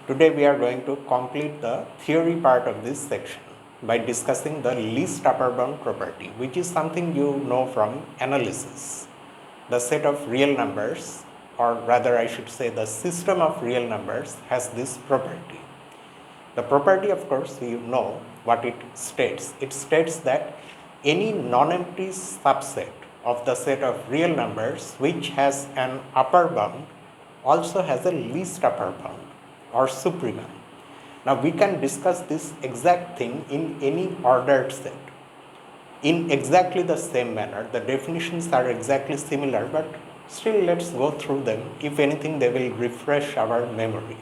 Today we are going to complete the theory part of this section by discussing the least upper bound property, which is something you know from analysis. The set of real numbers, or rather I should say the system of real numbers, has this property. The property, of course, you know what it states. It states that any non-empty subset of the set of real numbers which has an upper bound also has a least upper bound or supremum. Now we can discuss this exact thing in any ordered set in exactly the same manner. The definitions are exactly similar, but still let's go through them. If anything, they will refresh our memory.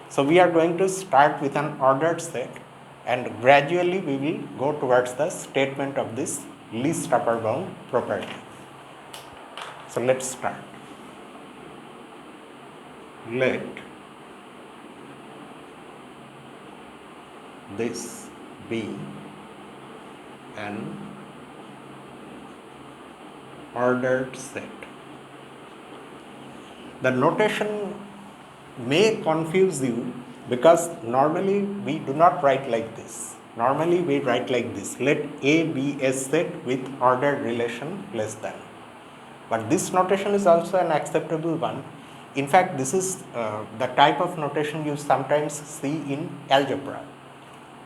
So we are going to start with an ordered set, and gradually we will go towards the statement of this least upper bound property. So let's start. Let this be an ordered set. The notation may confuse you because normally we do not write like this. Normally we write like this: let A be a set with ordered relation less than. But this notation is also an acceptable one. In fact, this is the type of notation you sometimes see in algebra,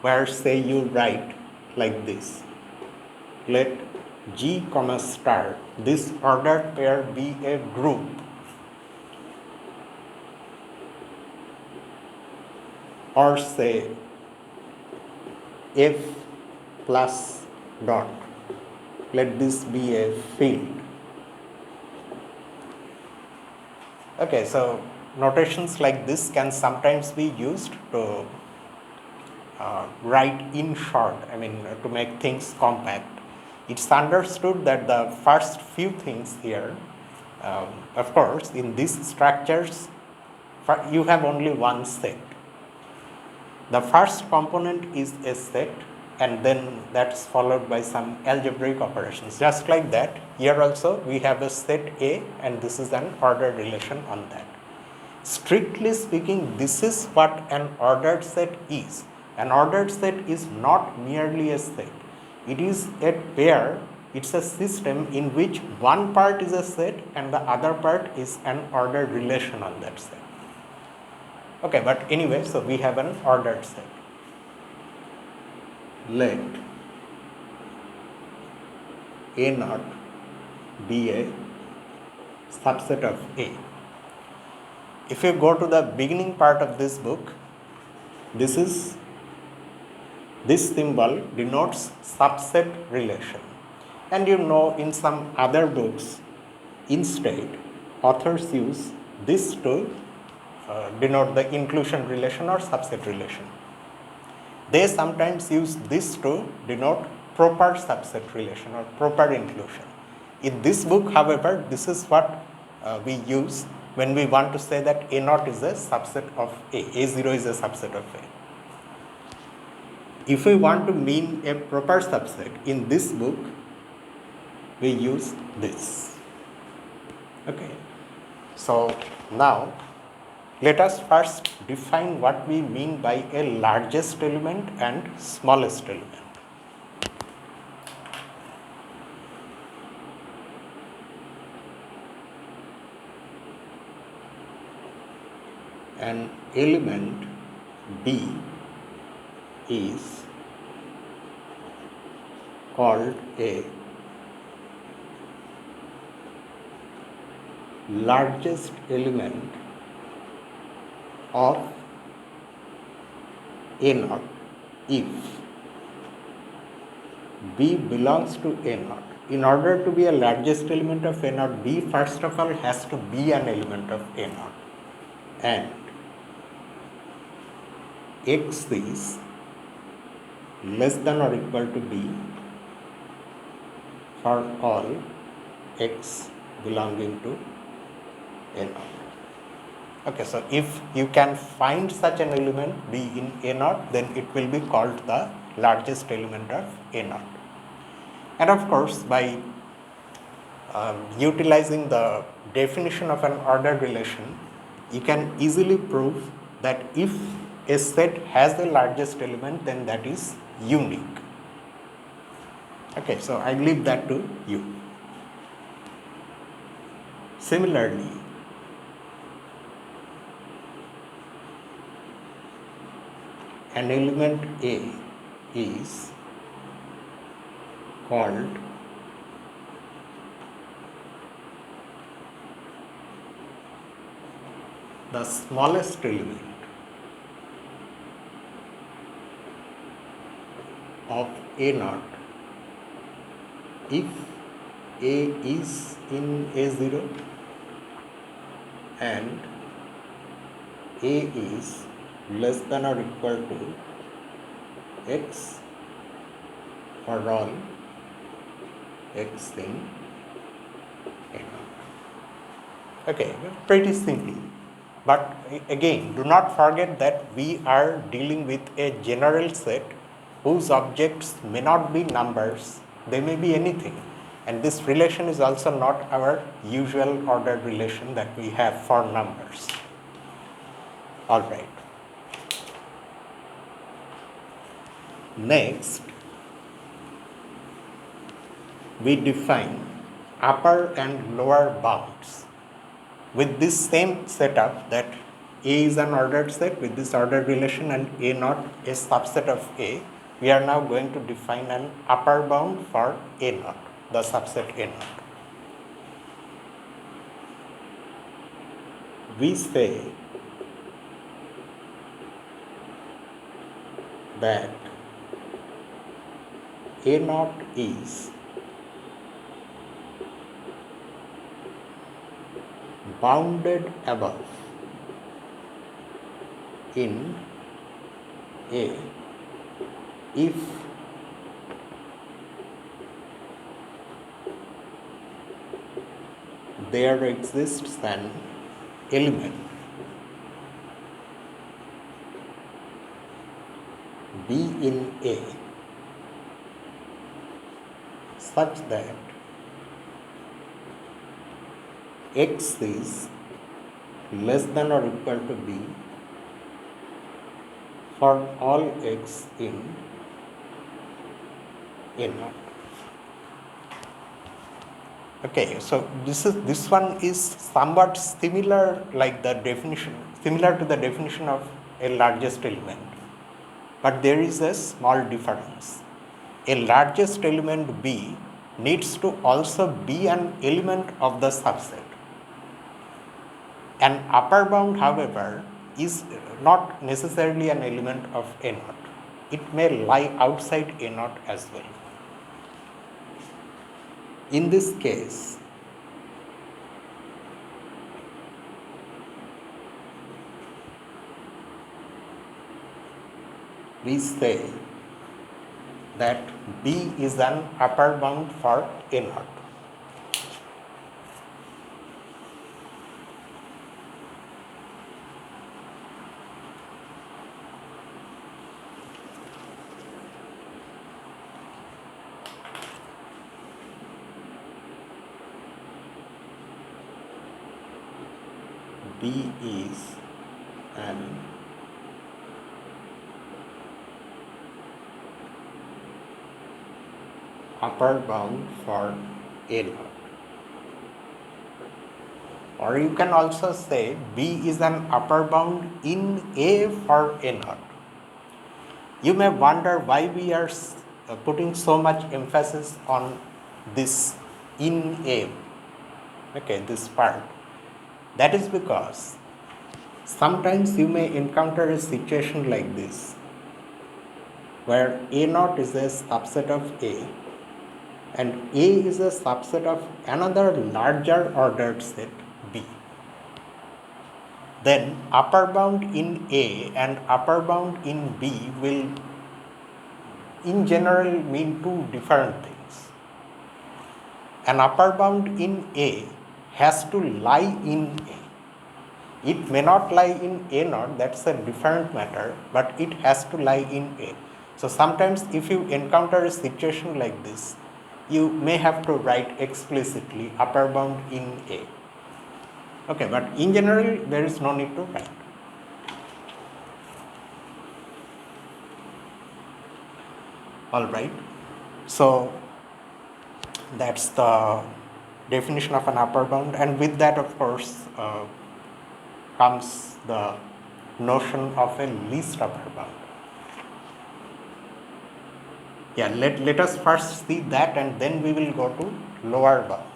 where say you write like this: let G comma star, this ordered pair, be a group or say F plus dot, let this be a field. Okay, so notations like this can sometimes be used to write in short, to make things compact. It's understood that the first few things here, of course, in these structures, you have only one set. The first component is a set, and then that's followed by some algebraic operations. Just like that, here also we have a set A, and this is an ordered relation on that. Strictly speaking, this is what an ordered set is. An ordered set is not merely a set. It is a pair, it's a system in which one part is a set and the other part is an ordered relation on that set. Okay, but anyway, so we have an ordered set. Let A naught be a subset of A. If you go to the beginning part of this book, this symbol denotes subset relation. And you know, in some other books, instead, authors use this to denote the inclusion relation or subset relation. They sometimes use this to denote proper subset relation or proper inclusion. In this book, however, this is what we use when we want to say that A naught is a subset of A, A0 is a subset of A. If we want to mean a proper subset, in this book, we use this. Okay. So now, let us first define what we mean by a largest element and smallest element. An element B is called a largest element of A naught if B belongs to A naught. In order to be a largest element of A naught, B first of all has to be an element of A naught, and X is less than or equal to B for all X belonging to A naught. Okay, so if you can find such an element B in A naught, then it will be called the largest element of A naught. And of course, by utilizing the definition of an ordered relation, you can easily prove that if a set has the largest element, then that is unique. Okay, so I leave that to you. Similarly, an element A is called the smallest element of A naught if A is in A0 and A is less than or equal to x for all x in A naught. Okay, pretty simple. But again, do not forget that we are dealing with a general set whose objects may not be numbers, they may be anything. And this relation is also not our usual ordered relation that we have for numbers. All right. Next, we define upper and lower bounds. With this same setup that A is an ordered set with this ordered relation and A naught a subset of A, we are now going to define an upper bound for A naught, the subset A naught. We say that A naught is bounded above in A if there exists an element B in A such that x is less than or equal to B for all x in A naught. Okay, so this one is somewhat similar like the definition, similar to the definition of a largest element, but there is a small difference. A largest element B needs to also be an element of the subset. An upper bound, however, is not necessarily an element of A naught. It may lie outside A naught as well. In this case, we say that B is an upper bound for A naught. B is an upper bound for A naught. Or you can also say B is an upper bound in A for A naught. You may wonder why we are putting so much emphasis on this in A, okay, this part. That is because sometimes you may encounter a situation like this, where A naught is a subset of A and A is a subset of another larger ordered set B. Then upper bound in A and upper bound in B will in general mean two different things. An upper bound in A has to lie in A. It may not lie in A naught, that's a different matter, but it has to lie in A. So sometimes if you encounter a situation like this, you may have to write explicitly upper bound in A. Okay, but in general there is no need to write. Alright, so that's the definition of an upper bound, and with that of course comes the notion of a least upper bound. Yeah, let us first see that and then we will go to lower bound.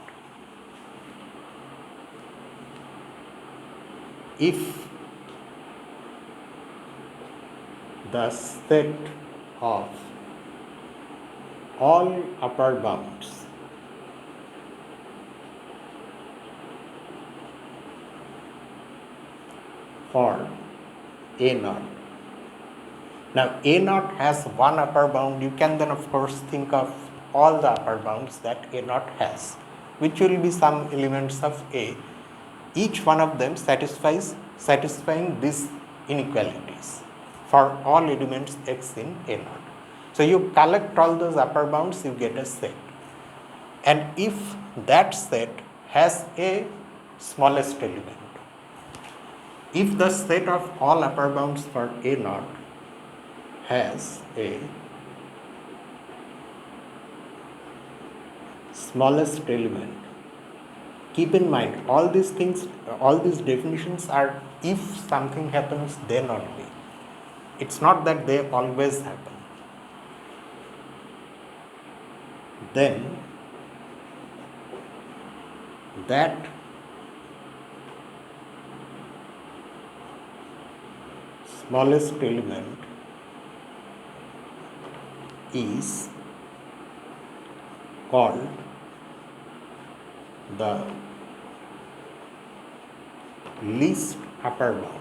If the set of all upper bounds for A naught. Now A naught has one upper bound, you can then of course think of all the upper bounds that A naught has, which will be some elements of A, each one of them satisfying these inequalities for all elements x in A naught. So you collect all those upper bounds, you get a set. And if that set has a smallest element, if the set of all upper bounds for A naught has a smallest element, keep in mind all these things, all these definitions are if something happens then only. It's not that they always happen. Then that smallest element is called the least upper bound.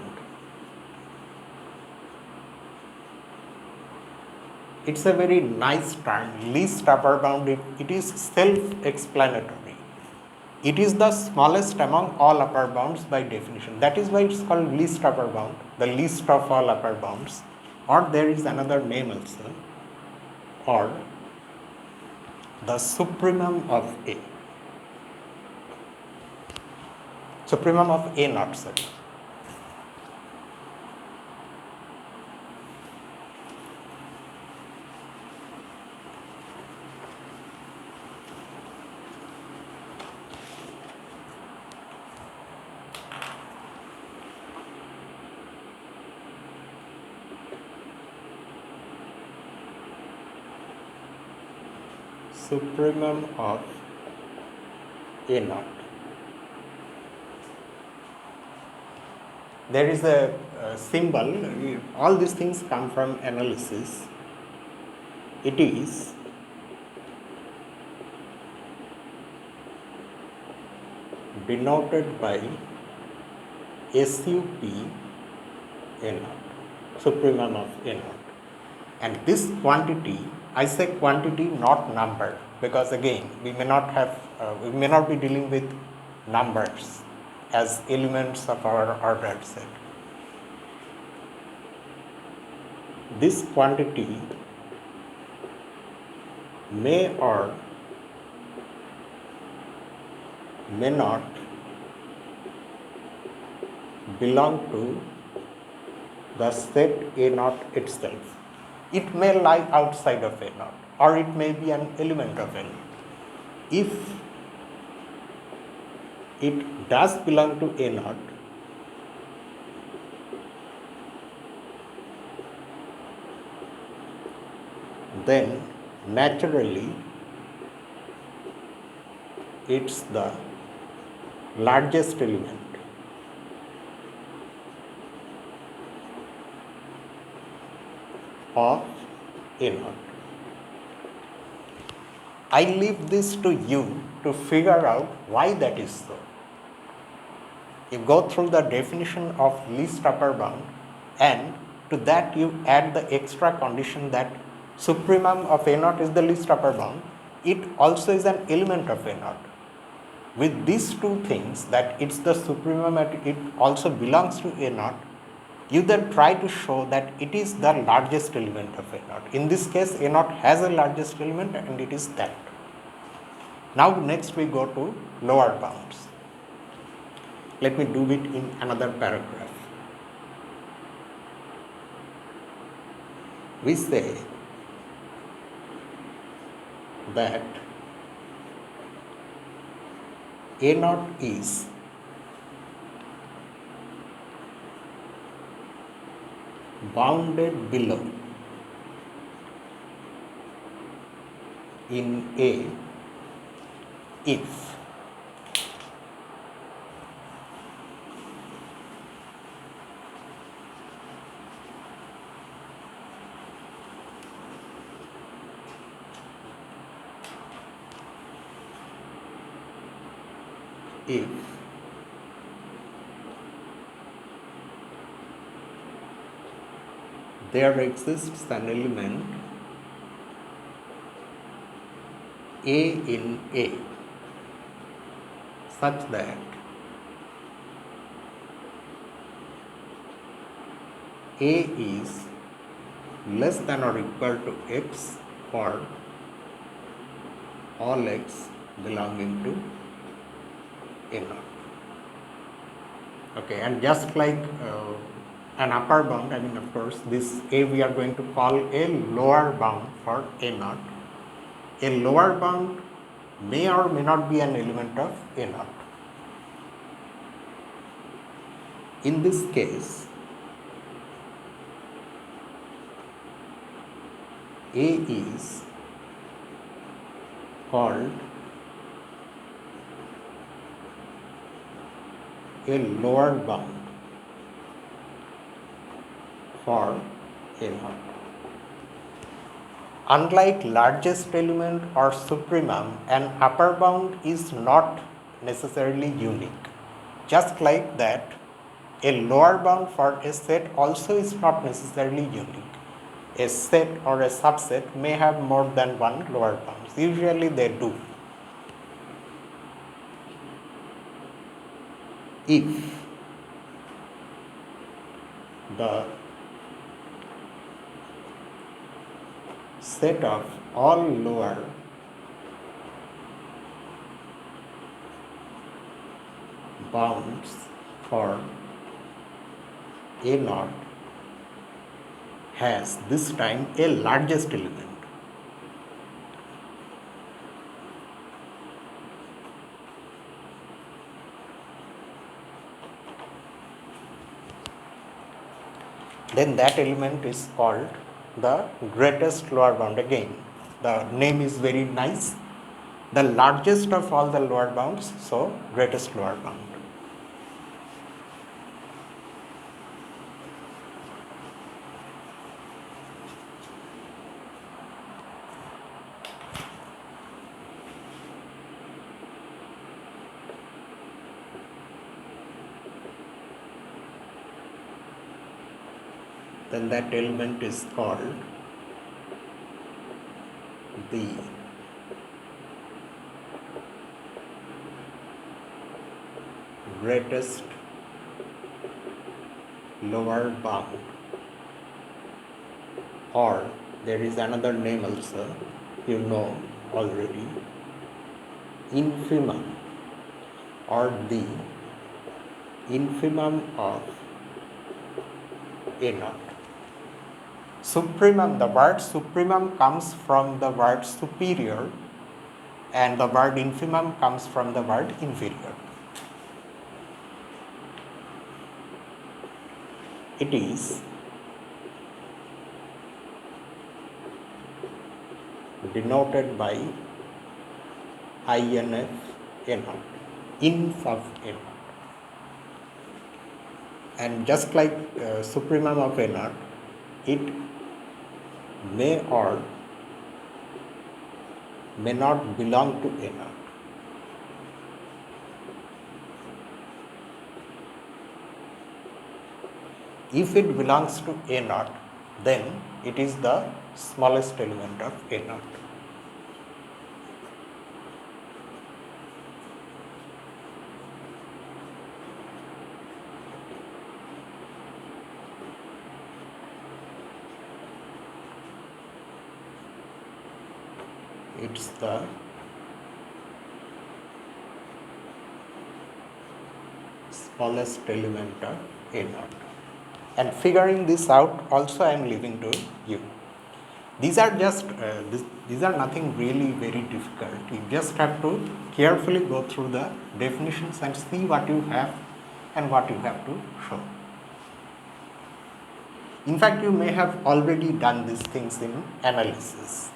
It's a very nice term, least upper bound. It is self-explanatory. It is the smallest among all upper bounds by definition. That is why it's called least upper bound, the least of all upper bounds. Or there is another name also, or the supremum of A. Supremum of A naught, sorry. Supremum of A naught. There is a symbol, all these things come from analysis. It is denoted by SUP A naught, supremum of A naught. And this quantity, I say quantity, not number, because again we may not be dealing with numbers as elements of our ordered set. This quantity may or may not belong to the set A naught itself. It may lie outside of A naught, or it may be an element of A naught. If it does belong to A naught, then naturally it's the largest element of A naught. I leave this to you to figure out why that is so. You go through the definition of least upper bound, and to that you add the extra condition that supremum of A naught is the least upper bound. It also is an element of A naught. With these two things, that it's the supremum and it also belongs to A naught, you then try to show that it is the largest element of A naught. In this case, A naught has a largest element and it is that. Now next we go to lower bounds. Let me do it in another paragraph. We say that A naught is bounded below in A if if there exists an element A in A such that A is less than or equal to x for all x belonging to A naught. Okay, and just like an upper bound, of course, this A we are going to call a lower bound for A naught. A lower bound may or may not be an element of A naught. In this case, A is called a lower bound for A naught. Unlike largest element or supremum, an upper bound is not necessarily unique. Just like that, a lower bound for a set also is not necessarily unique. A set or a subset may have more than one lower bounds. Usually they do. If the set of all lower bounds for A naught has this time a largest element, then that element is called the greatest lower bound. Again, the name is very nice. The largest of all the lower bounds, so greatest lower bound. Then that element is called the greatest lower bound, or there is another name also, you know already, infimum, or the infimum of A naught. Supremum, the word supremum comes from the word superior, and the word infimum comes from the word inferior. It is denoted by INF A naught, inf of A naught. And just like supremum of A naught, it may or may not belong to A naught. If it belongs to A naught, then it is the smallest element of A naught. It's the smallest element of A naught. And figuring this out also I am leaving to you. These are just these are nothing really very difficult. You just have to carefully go through the definitions and see what you have and what you have to show. In fact, you may have already done these things in analysis.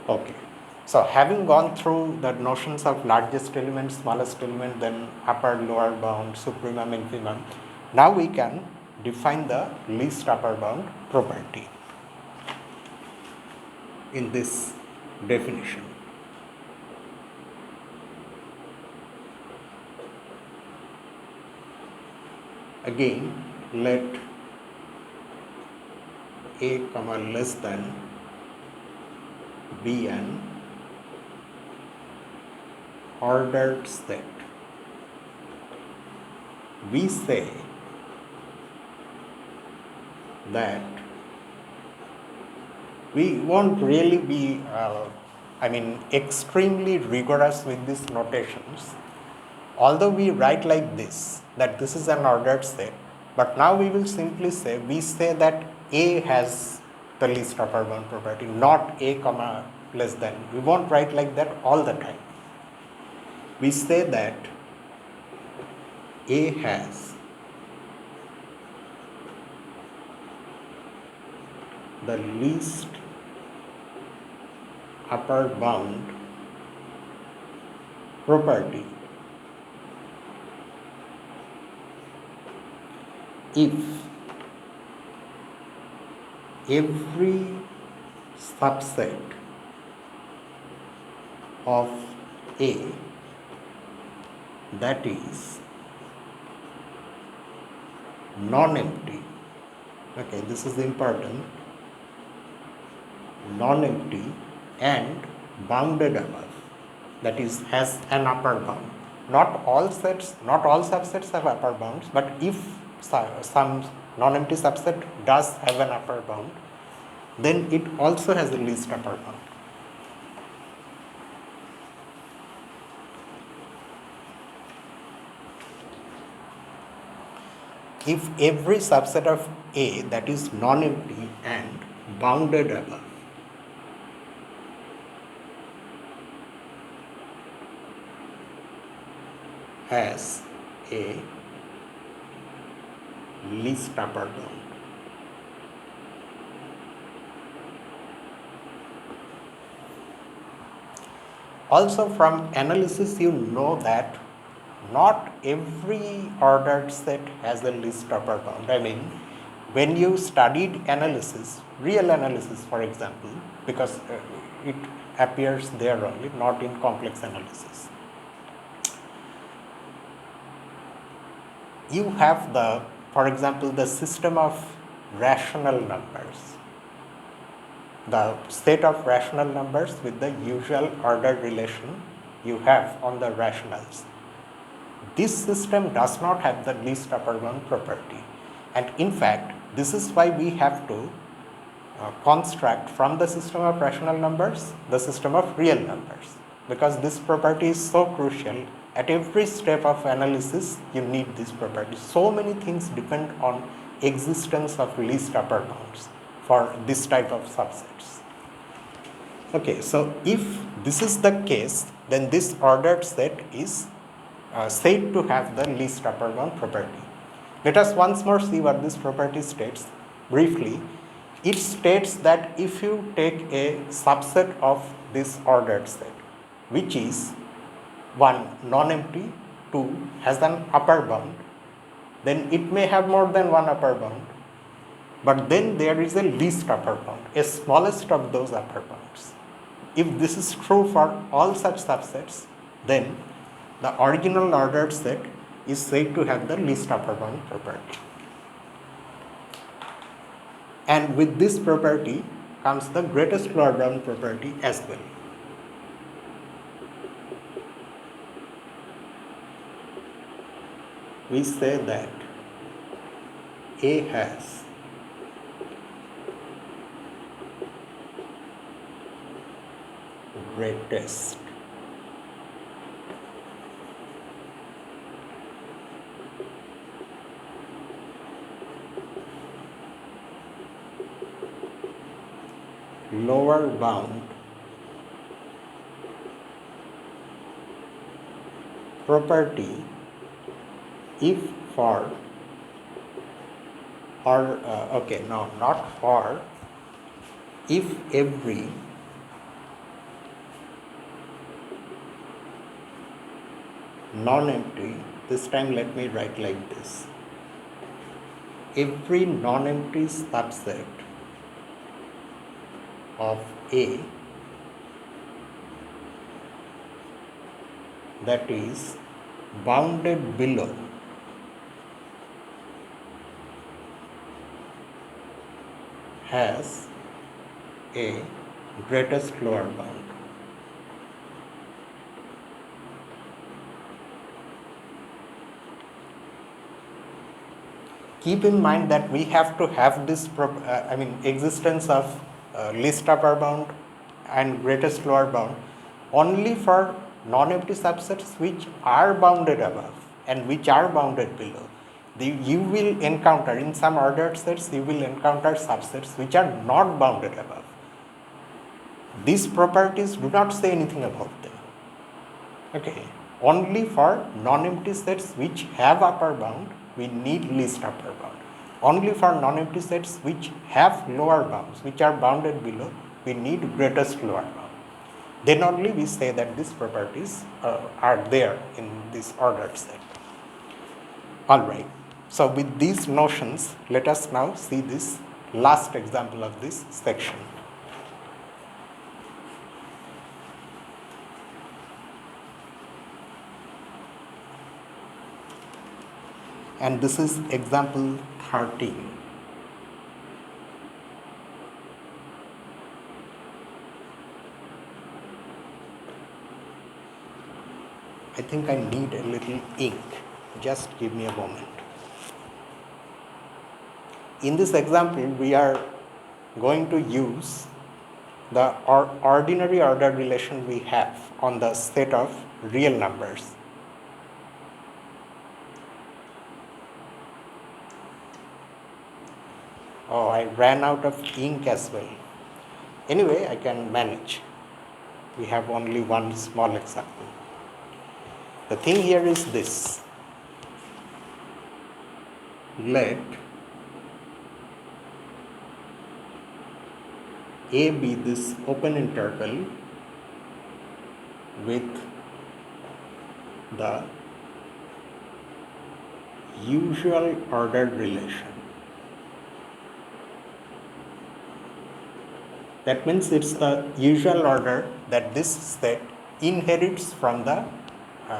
Okay. So having gone through the notions of largest element, smallest element, then upper, lower bound, supremum, infimum, now we can define the least upper bound property in this definition. Again, let a comma less than be an ordered set. We say that we won't really be, extremely rigorous with these notations. Although we write like this, that this is an ordered set, but now we will simply say, we say that A has the least upper bound property, not A comma less than. We won't write like that all the time. We say that A has the least upper bound property if every subset of A, that is non-empty, okay, this is important, non-empty and bounded above, that is has an upper bound. Not all subsets have upper bounds, but if some non-empty subset does have an upper bound, then it also has the least upper bound. If every subset of A that is non-empty and bounded above has a least upper bound, also from analysis you know that not every ordered set has a least upper bound. I mean, when you studied analysis, real analysis for example, because it appears there only, not in complex analysis, you have the, for example, the system of rational numbers, the set of rational numbers with the usual ordered relation you have on the rationals. This system does not have the least upper bound property, and in fact this is why we have to construct from the system of rational numbers the system of real numbers, because this property is so crucial. At every step of analysis you need this property. So many things depend on existence of least upper bounds for this type of subsets. Okay, so if this is the case, then this ordered set is said to have the least upper bound property. Let us once more see what this property states briefly. It states that if you take a subset of this ordered set, which is 1 non-empty, 2 has an upper bound, then it may have more than one upper bound, but then there is a least upper bound, a smallest of those upper bounds. If this is true for all such subsets, then the original ordered set is said to have the least upper bound property. And with this property comes the greatest lower bound property as well. We say that A has greatest lower bound property if for or okay, no, not for, if every non-empty, this time let me write like this, every non-empty subset of A that is bounded below has a greatest lower bound. Keep in mind that we have to have this existence of least upper bound and greatest lower bound only for non-empty subsets which are bounded above and which are bounded below. You will encounter in some ordered sets, you will encounter subsets which are not bounded above. These properties do not say anything about them. Okay, only for non-empty sets which have upper bound, we need least upper bound. Only for non-empty sets which have lower bounds, which are bounded below, we need greatest lower bound. Then only we say that these properties are there in this ordered set. Alright, so with these notions, let us now see this last example of this section. And this is example 13. I think I need a little ink. Just give me a moment. In this example, we are going to use the ordinary ordered relation we have on the set of real numbers. Oh, I ran out of ink as well. Anyway, I can manage. We have only one small example. The thing here is this. Let A be this open interval with the usual ordered relation. That means it's the usual order that this set inherits from the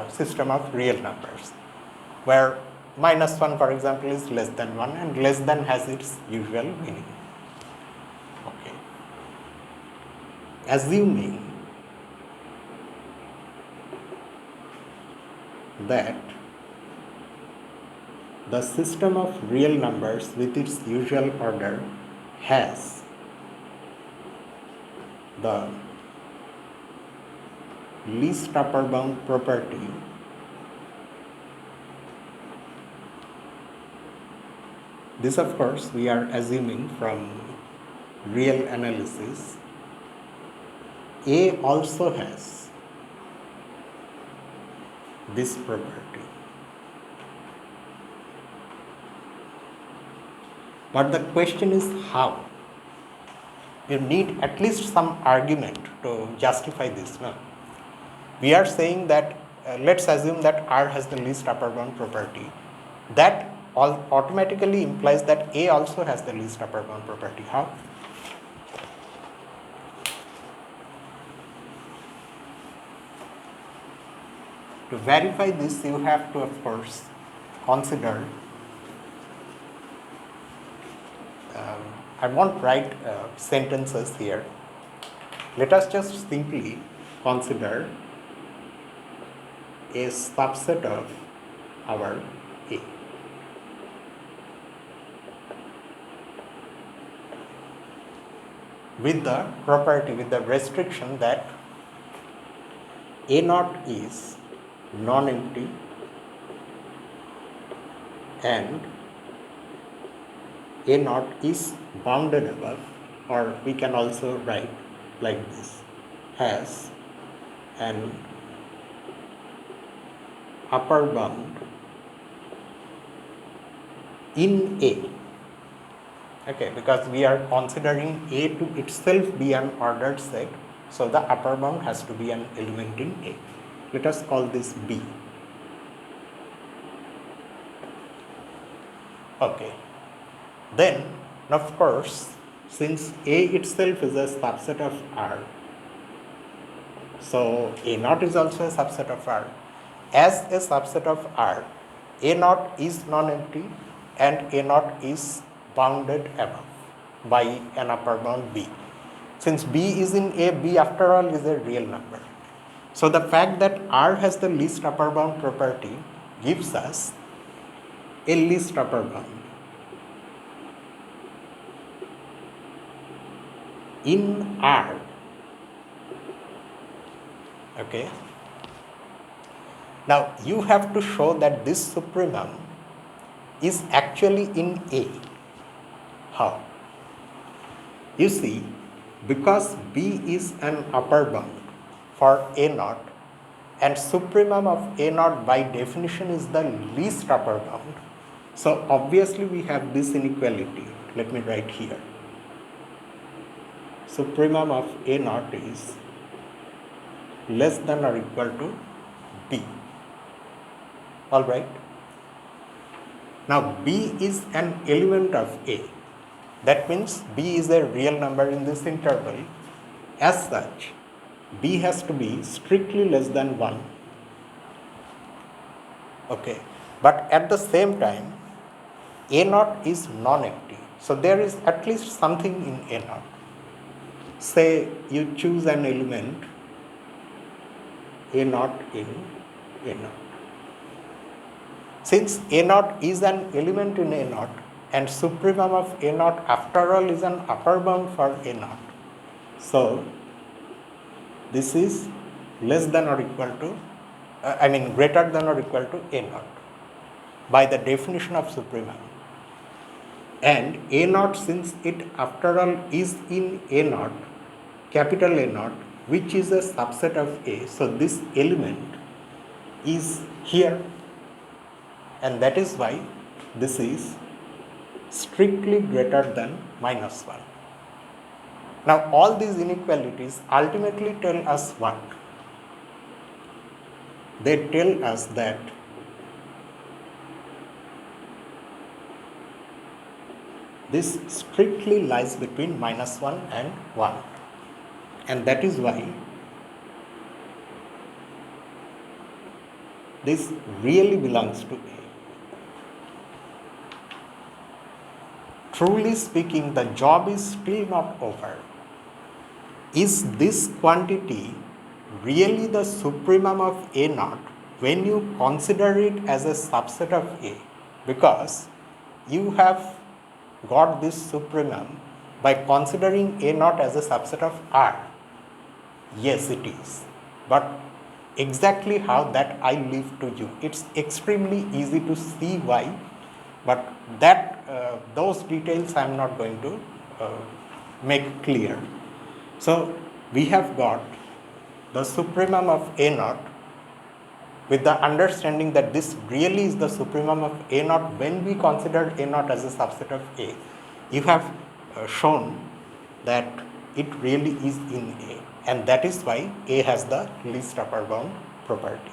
system of real numbers, where -1, for example, is less than 1 and less than has its usual meaning. Okay. Assuming that the system of real numbers with its usual order has the least upper bound property this, of course, we are assuming from real analysis. A also has this property. But the question is how? You need at least some argument to justify this. No? We are saying that, let's assume that R has the least upper bound property. That automatically implies that A also has the least upper bound property. How? To verify this, you have to, of course, consider, I won't write sentences here. Let us just simply consider a subset of our A. With the property, with the restriction that A0 is non-empty and A0 is bounded above or we can also write like this, has an upper bound in A. Okay, because we are considering A to itself be an ordered set, so the upper bound has to be an element in A. Let us call this B. Okay, then of course, since A itself is a subset of R, so A naught is also a subset of R. As a subset of R, A naught is non-empty and A naught is bounded above by an upper bound B. Since B is in A, B after all is a real number. So the fact that R has the least upper bound property gives us a least upper bound in R. Okay. Now you have to show that this supremum is actually in A. How? You see, because B is an upper bound for A naught and supremum of A naught by definition is the least upper bound. So obviously we have this inequality. Let me write here. Supremum of A naught is less than or equal to B. Alright. Now B is an element of A. That means B is a real number in this interval. As such, B has to be strictly less than 1. Okay. But at the same time, A naught is non-empty. So there is at least something in A naught. Say you choose an element A naught in A naught. Since A naught is an element in A naught and supremum of A naught after all is an upper bound for A naught, so this is less than or equal to, greater than or equal to A naught by the definition of supremum. And A naught, since it after all is in A naught, capital A naught, which is a subset of A, so this element is here, and that is why this is strictly greater than minus 1. Now all these inequalities ultimately tell us what? They tell us that this strictly lies between minus 1 and 1, and that is why this really belongs to A. Truly speaking, the job is still not over. Is this quantity really the supremum of A naught when you consider it as a subset of A? Because you have got this supremum by considering A naught as a subset of R. Yes, it is. But exactly how, that I leave to you. It's extremely easy to see why, but that those details I am not going to make clear. So we have got the supremum of A naught with the understanding that this really is the supremum of A naught when we consider A naught as a subset of A. You have shown that it really is in A, and that is why A has the least upper bound property.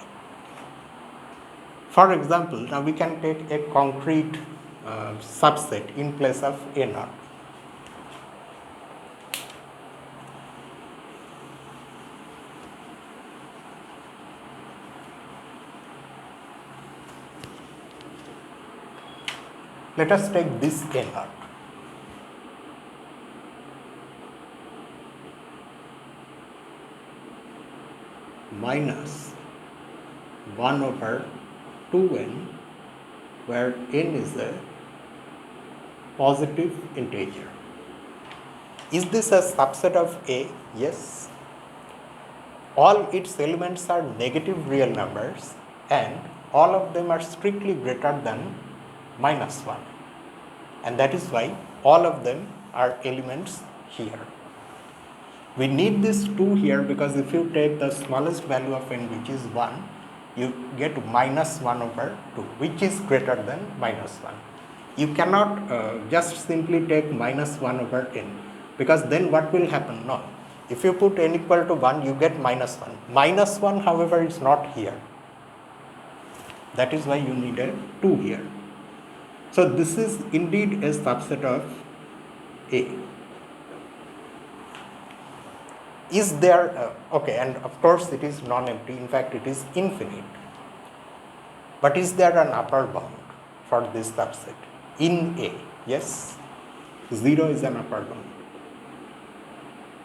For example, now we can take a concrete subset in place of A naught. Let us take this A naught. Minus 1 over 2n, where n is a positive integer. Is this a subset of A? Yes. All its elements are negative real numbers and all of them are strictly greater than minus 1. And that is why all of them are elements here. We need this 2 here because if you take the smallest value of n, which is 1, you get minus 1 over 2, which is greater than minus 1. You cannot just simply take minus 1 over n, because then what will happen? No. If you put n equal to 1, you get minus 1. Minus 1, however, is not here. That is why you need a 2 here. So this is indeed a subset of A. Is there, okay, and of course it is non-empty, in fact it is infinite. But is there an upper bound for this subset in A? Yes, 0 is an upper bound.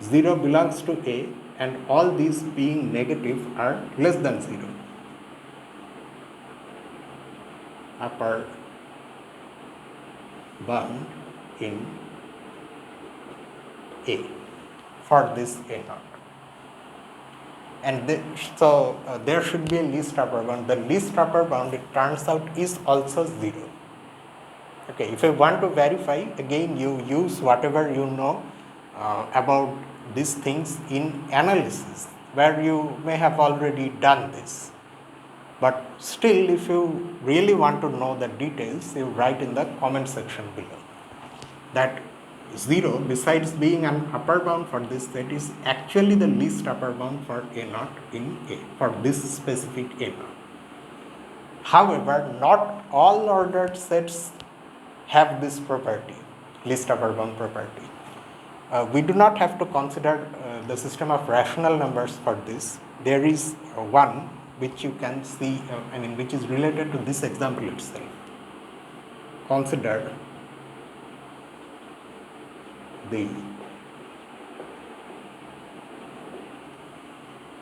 0 belongs to A, and all these being negative are less than 0. Upper bound in A for this A naught. And there should be a least upper bound. The least upper bound, it turns out, is also 0. Okay, if you want to verify, again you use whatever you know about these things in analysis, where you may have already done this. But still, if you really want to know the details, you write in the comment section below that 0, besides being an upper bound for this set, is actually the least upper bound for A naught in A, for this specific A naught. However, not all ordered sets have this property, least upper bound property. We do not have to consider the system of rational numbers for this. There is one which you can see, which is related to this example itself. Consider the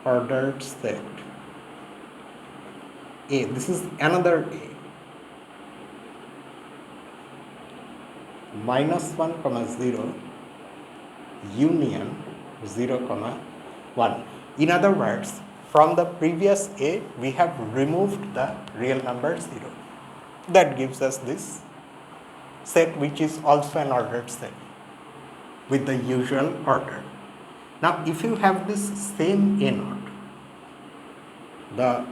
ordered set A. This is another A. Minus 1, 0, union 0, 1. In other words, from the previous A, we have removed the real number 0. That gives us this set, which is also an ordered set with the usual order. Now, if you have this same A naught, the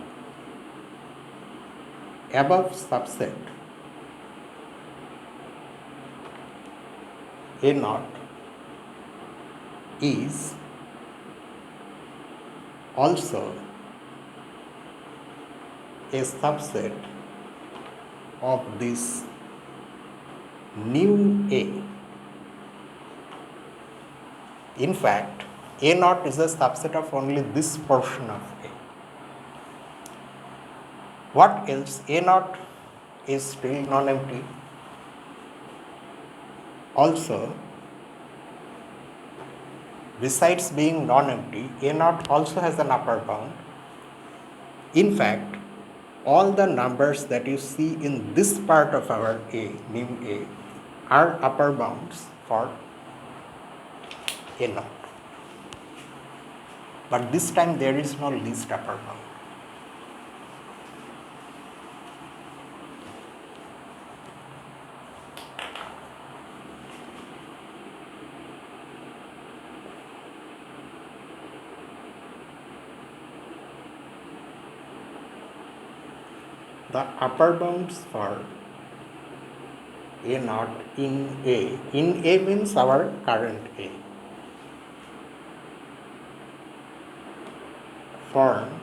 above subset A naught is also a subset of this new A. In fact, A naught is a subset of only this portion of A. What else? A naught is still non-empty. Also, besides being non-empty, A naught also has an upper bound. In fact, all the numbers that you see in this part of our A, new A, are upper bounds for A naught. But this time there is no least upper bound. The upper bounds for A naught in A means our current A, form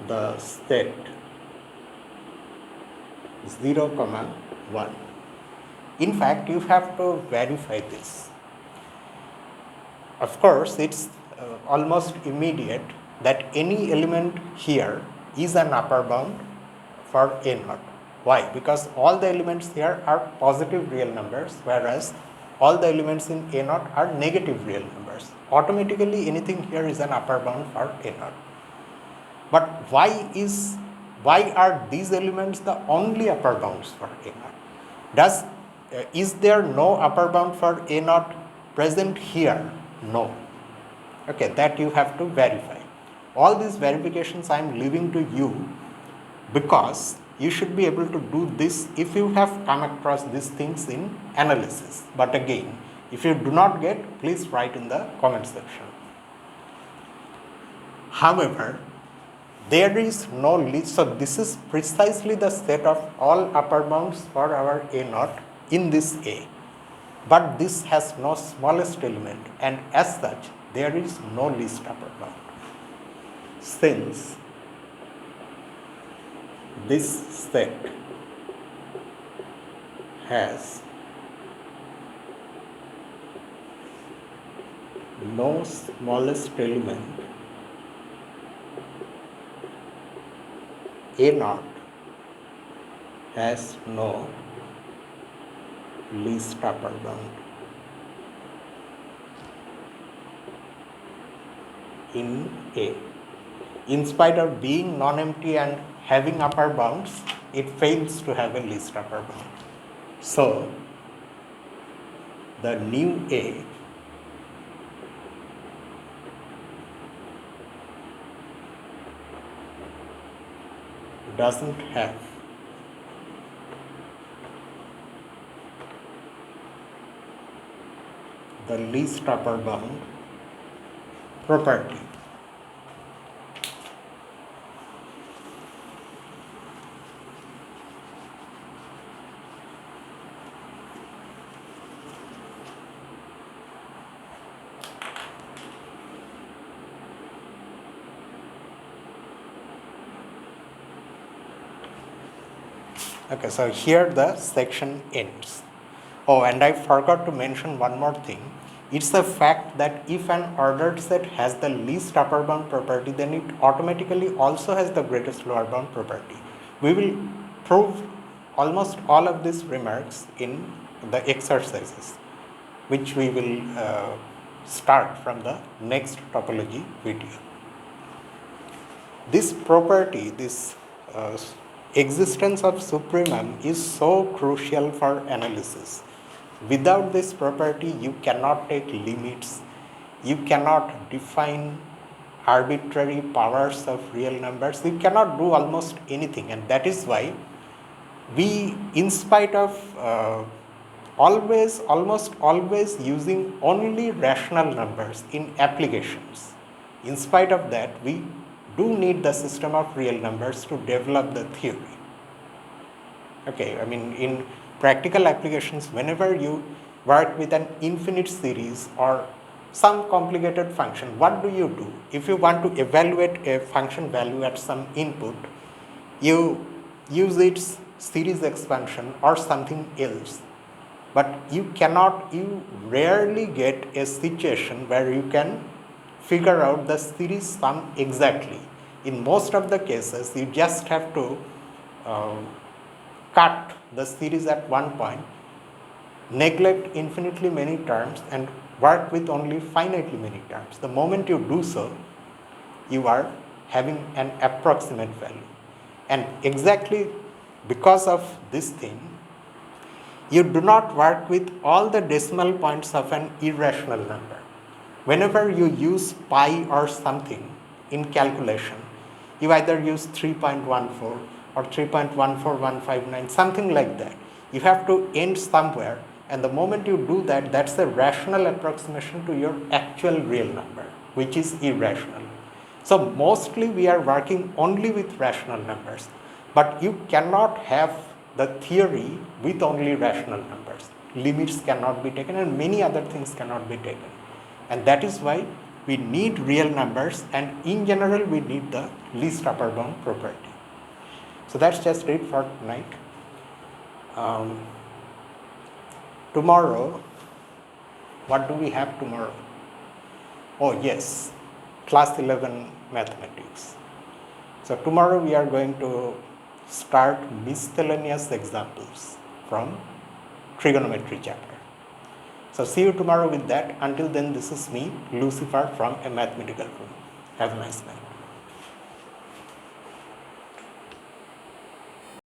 the set 0, 1. In fact, you have to verify this. Of course, it's almost immediate that any element here is an upper bound for A naught. Why? Because all the elements here are positive real numbers, whereas all the elements in A naught are negative real numbers. Automatically, anything here is an upper bound for A naught. But why are these elements the only upper bounds for A naught? Is there no upper bound for A naught present here? No. Okay, that you have to verify. All these verifications I am leaving to you because you should be able to do this if you have come across these things in analysis. But again, If you do not get, please write in the comment section. However, there is no list, so this is precisely the set of all upper bounds for our A naught in this A. But this has no smallest element, and as such, there is no least upper bound. Since this set has no smallest element, A naught has no least upper bound. In A, in spite of being non-empty and having upper bounds, it fails to have a least upper bound. So, the new A doesn't have the least upper bound property. Okay, so here the section ends. Oh, and I forgot to mention one more thing. It's the fact that if an ordered set has the least upper bound property, then it automatically also has the greatest lower bound property. We will prove almost all of these remarks in the exercises, which we will start from the next topology video. This property, this existence of supremum is so crucial for analysis. Without this property, you cannot take limits, you cannot define arbitrary powers of real numbers, you cannot do almost anything, and that is why we, in spite of almost always using only rational numbers in applications, in spite of that, we do need the system of real numbers to develop the theory. Okay, I mean, in practical applications, whenever you work with an infinite series or some complicated function, what do? If you want to evaluate a function value at some input, you use its series expansion or something else. But you rarely get a situation where you can figure out the series sum exactly. In most of the cases, you just have to cut the series at one point, neglect infinitely many terms, and work with only finitely many terms. The moment you do so, you are having an approximate value. And exactly because of this thing, you do not work with all the decimal points of an irrational number. Whenever you use pi or something in calculation, you either use 3.14 or 3.14159, something like that. You have to end somewhere, and the moment you do that, that's a rational approximation to your actual real number, which is irrational. So mostly we are working only with rational numbers, but you cannot have the theory with only rational numbers. Limits cannot be taken and many other things cannot be taken. And that is why we need real numbers, and in general we need the least upper bound property. So that's just it for tonight. Tomorrow, what do we have tomorrow? Oh yes, class 11 mathematics. So tomorrow we are going to start miscellaneous examples from trigonometry chapter. So see you tomorrow with that. Until then, this is me, Lucifer, from a mathematical room. Have a nice night.